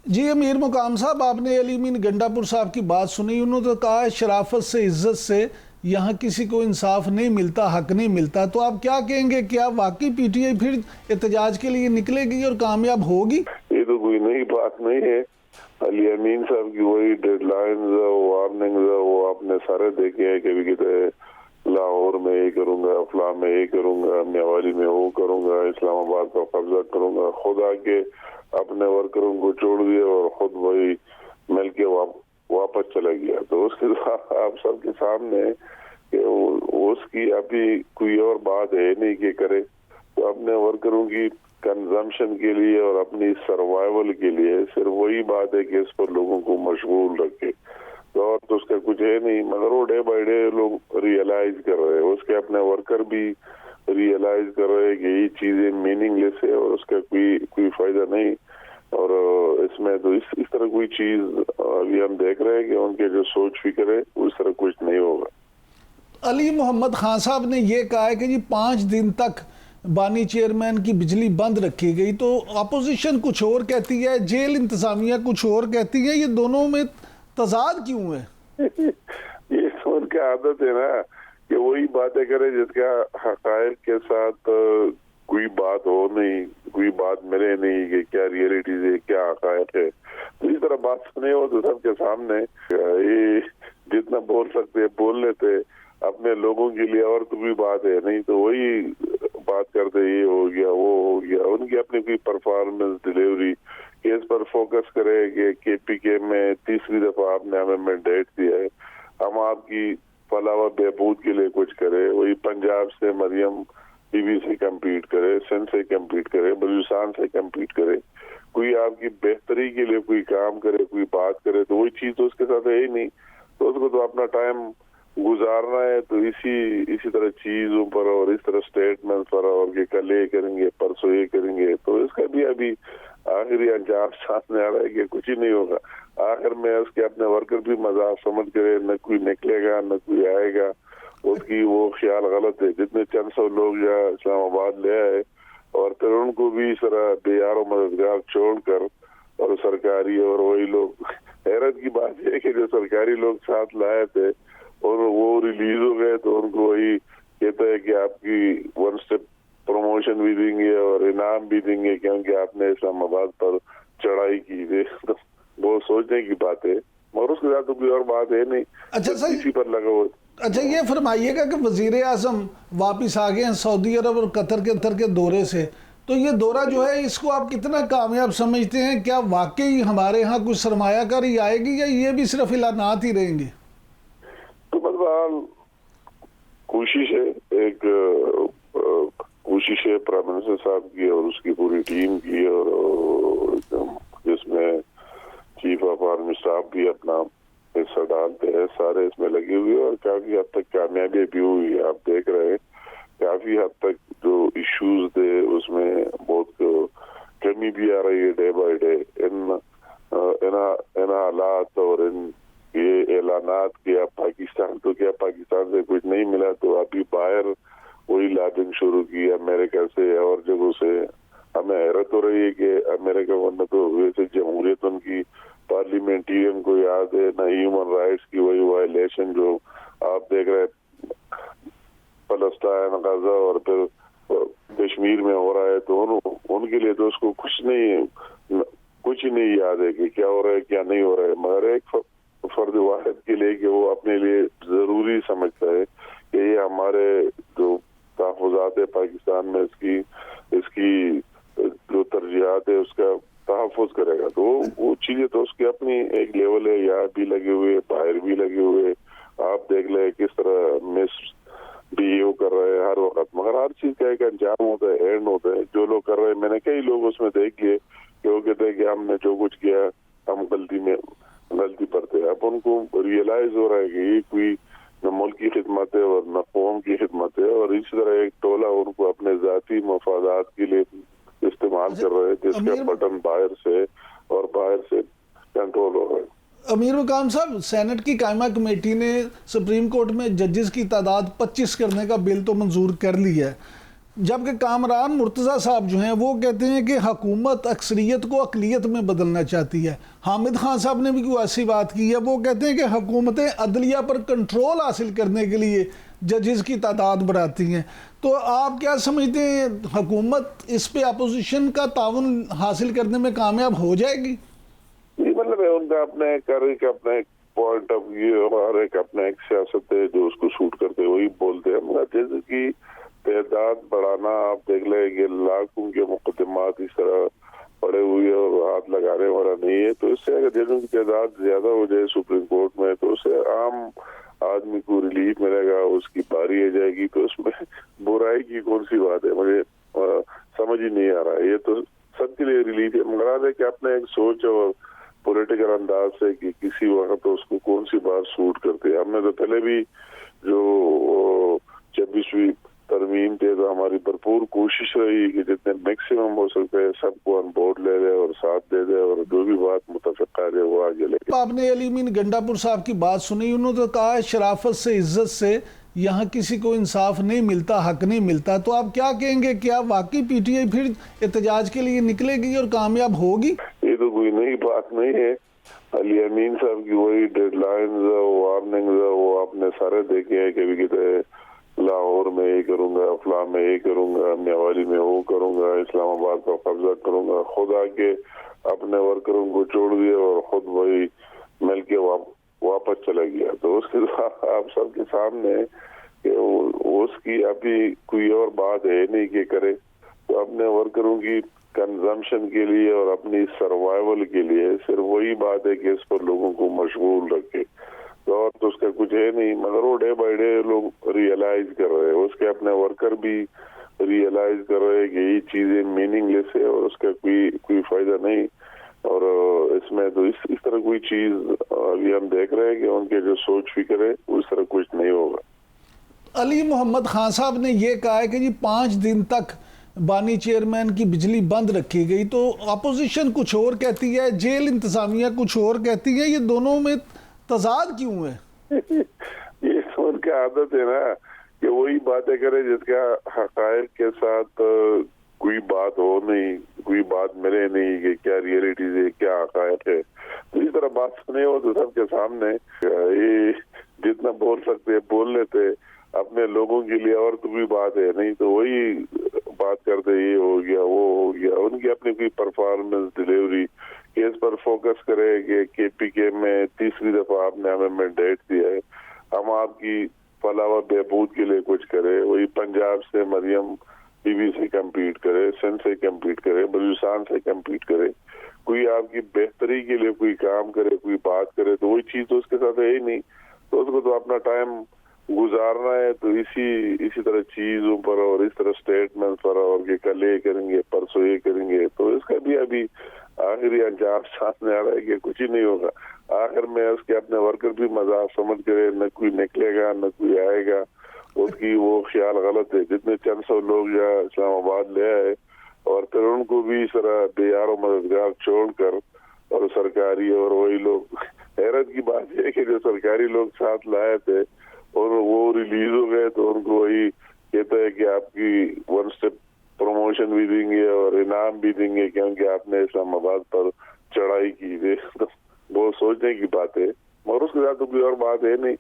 جی امیر مقام صاحب، آپ نے علی امین گنڈاپور صاحب کی بات سنی. انہوں نے کہا شرافت سے عزت سے یہاں کسی کو انصاف نہیں ملتا، حق نہیں ملتا. تو آپ کیا کہیں گے، کیا واقعی پی ٹی آئی پھر احتجاج کے لیے نکلے گی اور کامیاب ہوگی؟ یہ تو کوئی نئی بات نہیں ہے. علی امین صاحب کی وہی ڈیڈ لائنز وارننگز وہ آپ نے سارے دیکھے ہیں. کبھی کہتے لاہور میں یہ کروں گا، فلاں میں یہ کروں گا، میاوالی میں وہ کروں گا، اسلام آباد کا قبضہ کروں گا. خود آ کے اپنے ورکروں کو چھوڑ دیا اور خود وہی مل کے واپس چلا گیا. تو اس کے آپ سب کے سامنے کہ اس کی ابھی کوئی اور بات ہے نہیں کہ کرے. تو اپنے ورکروں کی کنزمپشن کے لیے اور اپنی سروائیول کے لیے صرف وہی بات ہے کہ اس پر لوگوں کو مشغول رکھے. اور تو اس کا کچھ ہے نہیں، مگر وہ ڈے بائی ڈے لوگ ریئلائز کر رہے ہیں، اس کے اپنے ورکر بھی ریئلائز کر رہے ہیں کہ یہ چیزیں میننگ لیس ہے اور اس کا کوئی فائدہ نہیں. اور اس میں تو اس طرح کوئی چیز ابھی ہم دیکھ رہے ہیں کہ ان کے جو سوچ فکر ہے اس طرح کچھ نہیں ہوگا. علی محمد خان صاحب نے یہ کہا ہے کہ جی 5 دن تک بانی چیئرمین کی بجلی بند رکھی گئی. تو اپوزیشن کچھ اور کہتی ہے، جیل انتظامیہ کچھ اور کہتی ہے. یہ دونوں میں تضاد کیوں ہے؟ یہ تو ان کی عادت ہے نا کہ وہی باتیں کرے جس کا حقائق کے ساتھ کوئی بات ہو نہیں، کوئی بات ملے نہیں کہ کیا ریئلٹیز ہے، کیا حقائق ہے. تو اس طرح بات سنے ہو تو سب کے سامنے یہ جتنا بول سکتے بول لیتے اپنے لوگوں کے لیے، اور تو کوئی بات ہے نہیں. تو وہی بات کرتے یہ ہو گیا وہ ہو گیا. ان کی اپنی کوئی پرفارمنس ڈیلیوری کیس پر فوکس کرے کہ کے پی کے میں 3ری دفعہ آپ نے ہمیں مینڈیٹ دیا ہے، ہم آپ کی فلاح و بہبود کے لیے کچھ کرے. وہی پنجاب سے مریم ٹی وی سے کمپیٹ کرے، سندھ سے کمپیٹ کرے، بلوچستان سے کمپیٹ کرے، کوئی آپ کی بہتری کے لیے کوئی کام کرے، کوئی بات کرے. تو وہی چیز تو اس کے ساتھ ہے ہی نہیں. تو اس کو تو اپنا ٹائم گزارنا ہے تو اسی طرح چیزوں پر اور اس طرح اسٹیٹمنٹ پر، اور کہ کل یہ کریں گے پرسوں یہ کریں گے. تو اس کا بھی ابھی آخری انجام سامنے آ رہا ہے کہ کچھ ہی نہیں ہوگا. آخر میں اس کے اپنے ورکر بھی مذاق سمجھ کرے، نہ کوئی نکلے گا نہ کوئی آئے گا. اس کی وہ خیال غلط ہے. جتنے چند سو لوگ یا اسلام آباد لے آئے اور پھر ان کو بھی اس طرح بے یار و مددگار چھوڑ کر اور سرکاری، اور وہی لوگ، حیرت کی بات ہے کہ جو سرکاری لوگ ساتھ لائے تھے اور وہ ریلیز ہو گئے تو ان کو وہی کہتا ہے کہ آپ کی 1 اسٹیپ پروموشن بھی دیں گے اور انعام بھی دیں گے کیونکہ آپ نے اسلام آباد پر چڑھائی کی ہے. بہت سوچنے کی بات ہے، مگر اس کے ساتھ تو کوئی اور بات ہے نہیں. اچھا سر، اسی پر لگا ہوا. اچھا یہ فرمائیے گا کہ وزیر اعظم واپس آ گئے ہیں سعودی عرب اور قطر کے دورے سے. تو یہ دورہ جو ہے اس کو آپ کتنا کامیاب سمجھتے ہیں؟ کیا واقعی ہمارے ہاں کچھ سرمایہ کاری آئے گی یا یہ بھی صرف اعلانات ہی رہیں گے؟ تو مطلب کوشش ہے، ایک کوشش ہے پرائم منسٹر صاحب کی اور اس کی پوری ٹیم کی، اور جس میں چیف آف آرمی اسٹاف بھی اپنا حصہ ڈالتے ہیں. سارے اس میں لگے ہوئے اور کافی حد تک کامیابی بھی ہوئی ہے. آپ دیکھ رہے ہیں کافی حد تک جو ایشوز تھے اس میں بہت کمی بھی آ رہی ہے ڈے بائی ڈے. ان حالات اور ان یہ اعلانات کیا پاکستان تو کیا پاکستان سے کچھ نہیں ملا تو ابھی باہر وہی لابنگ شروع کی امریکہ سے اور جگہوں سے. ہمیں حیرت ہو رہی ہے کہ امریکہ ورنہ تو ویسے جمہوریت ان کی پارلیمنٹرین کو یاد ہے، نہ ہیومن رائٹس کی وہی وائلیشن جو آپ دیکھ رہے فلسطین، غزہ اور پھر کشمیر میں ہو رہا ہے. تو ان کے لیے تو اس کو کچھ ہی نہیں یاد ہے کہ کیا ہو رہا ہے کیا نہیں ہو رہا ہے. مگر ایک فرد واحد کے لیے کہ وہ اپنے لیے ضروری سمجھتا ہے کہ یہ ہمارے جو تحفظات ہے پاکستان میں اس کی جو ترجیحات ہے اس کا تحفظ کرے گا. تو وہ چیزیں تو اس کی اپنی ایک لیول ہے، یہاں بھی لگے ہوئے باہر بھی لگے ہوئے. آپ دیکھ لیں کس طرح مس بہیو کر رہے ہیں ہر وقت. مگر ہر چیز کا ایک انجام ہوتا ہے، اینڈ ہوتا ہے. جو لوگ کر رہے ہیں، میں نے کئی لوگ اس میں دیکھ لیے کہ وہ کہتے ہیں کہ ہم نے جو کچھ کیا ہم غلطی پر تھے. اب ان کو ریئلائز ہو رہا ہے کہ یہ کوئی نہ ملک کی خدمت ہے اور نہ قوم کی خدمت ہے، اور اسی طرح ایک ٹولہ ان کو اپنے ذاتی مفادات کے لیے استعمال کر رہے ہیں جس کا بٹن باہر سے اور باہر سے کنٹرول ہو رہا ہے. امیر مقام صاحب، سینٹ کی قائمہ کمیٹی نے سپریم کورٹ میں ججز کی تعداد 25 کرنے کا بل تو منظور کر لیا ہے. جبکہ کامران مرتضیٰ صاحب جو ہیں وہ کہتے ہیں کہ حکومت اکثریت کو اقلیت میں بدلنا چاہتی ہے. حامد خان صاحب نے بھی کوئی ایسی بات کی ہے, وہ کہتے ہیں کہ حکومتیں عدلیہ پر کنٹرول حاصل کرنے کے لیے ججز کی تعداد بڑھاتی ہیں. تو آپ کیا سمجھتے ہیں حکومت اس پہ اپوزیشن کا تعاون حاصل کرنے میں کامیاب ہو جائے گی؟ مطلب ہے ان کا اپنے اپنا ایک پوائنٹ آف ویو اور ایک اپنا ایک سیاست ہے جو اس کو سوٹ کرتے وہی بولتے ہیں. مگر جیسے کہ تعداد بڑھانا, آپ دیکھ لیں کہ لاکھوں کے مقدمات اس طرح پڑے ہوئے اور ہاتھ لگانے والا نہیں ہے, تو اس سے اگر ججوں کی تعداد زیادہ ہو جائے سپریم کورٹ میں تو اس سے عام آدمی کو ریلیف ملے گا, اس کی باری آ جائے گی. تو اس میں برائی کی کون سی بات ہے, مجھے سمجھ ہی نہیں آ رہا ہے. یہ تو سب کے لیے ریلیف ہے, مگر ہے کہ اپنے ایک سوچ اور پولیٹیکل انداز سے کہ کسی وقت اس کو کون سی بات سوٹ کرتے ہیں. ہم نے تو پہلے بھی جو 26ویں ترمیم تھے تو ہماری بھرپور کوشش رہی کہ جتنے میکسیمم ہو سکتے ہیں سب کو آن بورڈ لے لے اور ساتھ دے دے اور جو بھی بات متفق آ جائے وہ آگے لے. آپ نے علی امین گنڈا پور صاحب کی بات سنی, انہوں نے تو کہا ہے شرافت سے عزت سے یہاں کسی کو انصاف نہیں ملتا, حق نہیں ملتا. تو آپ کیا کہیں گے, کیا واقعی پی ٹی آئی پھر احتجاج کے لیے نکلے گی اور کامیاب ہوگی؟ یہ تو کوئی نئی بات نہیں ہے. علی امین صاحب کی وہی ڈیڈ لائنز وارننگز وہ آپ نے سارے دیکھے ہیں. کبھی کہتے لاہور میں یہ کروں گا, فلاں میں یہ کروں گا, میاوالی میں وہ کروں گا, اسلام آباد کا قبضہ کروں گا. خود آ کے اپنے ورکروں کو چھوڑ دیا اور خود وہی مل کے واپس چلا گیا. تو اس کے آپ سب کے سامنے کہ اس کی ابھی کوئی اور بات ہے نہیں کہ کرے. تو اپنے ورکروں کی کنزمپشن کے لیے اور اپنی سروائیول کے لیے صرف وہی بات ہے کہ اس پر لوگوں کو مشغول رکھے, اور تو اس کا کچھ ہے نہیں. مگر وہ ڈے بائی ڈے لوگ ریئلائز کر رہے ہیں, اس کے اپنے ورکر بھی ریئلائز کر رہے ہیں کہ یہ چیزیں میننگ لیس ہے اور اس کا کوئی فائدہ نہیں. اور اس میں تو اس طرح کوئی چیز ابھی ہم دیکھ رہے ہیں کہ ان کے جو سوچ فکر ہے اس طرح کچھ نہیں ہوگا. علی محمد خان صاحب نے یہ کہا ہے کہ جی 5 دن تک بانی چیئرمین کی بجلی بند رکھی گئی. تو اپوزیشن کچھ اور کہتی ہے, جیل انتظامیہ کچھ اور کہتی ہے, یہ دونوں میں تضاد کیوں ہے؟ یہ تو ان کی عادت ہے نا کہ وہی باتیں کرے جس کا حقائق کے ساتھ کوئی بات ہو نہیں, کوئی بات ملے نہیں کہ کیا ریئلٹیز ہے کیا حقائق ہے. تو اس طرح بات سنے ہو تو سب کے سامنے یہ جتنا بول سکتے بول لیتے, اپنے لوگوں کے لیے اور تو کوئی بات ہے نہیں تو وہی بات کرتے یہ ہو گیا وہ ہو گیا. ان کی اپنی کوئی پرفارمنس ڈیلیوری کیس پر فوکس کرے کہ کے پی کے میں 30ویں دفعہ آپ نے ہمیں مینڈیٹ دیا ہے, ہم آپ کی فلاح و بہبود کے لیے کچھ کرے. وہی پنجاب سے مریم بی بی سے کمپیٹ کرے, سندھ سے کمپیٹ کرے, بلوچستان سے کمپیٹ کرے, کوئی آپ کی بہتری کے لیے کوئی کام کرے, کوئی بات کرے. تو وہی چیز تو اس کے ساتھ ہے ہی نہیں. تو اس کو تو اپنا ٹائم گزارنا ہے تو اسی طرح چیزوں پر اور اس طرح اسٹیٹمنٹ پر اور کہ کل یہ کریں گے پرسوں یہ کریں گے. تو اس کا بھی ابھی آخری انجام سامنے آ رہا ہے کہ کچھ ہی نہیں ہوگا. آخر میں اس کے اپنے ورکر بھی مذاق سمجھ کرے, نہ کوئی نکلے گا نہ کوئی آئے گا. اس کی وہ خیال غلط ہے. جتنے چند سو لوگ یہاں اسلام آباد لے آئے اور پھر ان کو بھی اس طرح بے یار و مددگار چھوڑ کر اور سرکاری اور وہی لوگ, حیرت کی بات ہے کہ جو سرکاری لوگ ساتھ لائے تھے اور وہ ریلیز ہو گئے تو ان کو وہی کہتا ہے کہ آپ کی 1 اسٹیپ پروموشن بھی دیں گے اور انعام بھی دیں گے کیونکہ آپ نے اسلام آباد پر چڑھائی کی. بہت سوچنے کی بات ہے, مگر اس کے ساتھ تو کوئی اور بات ہے نہیں.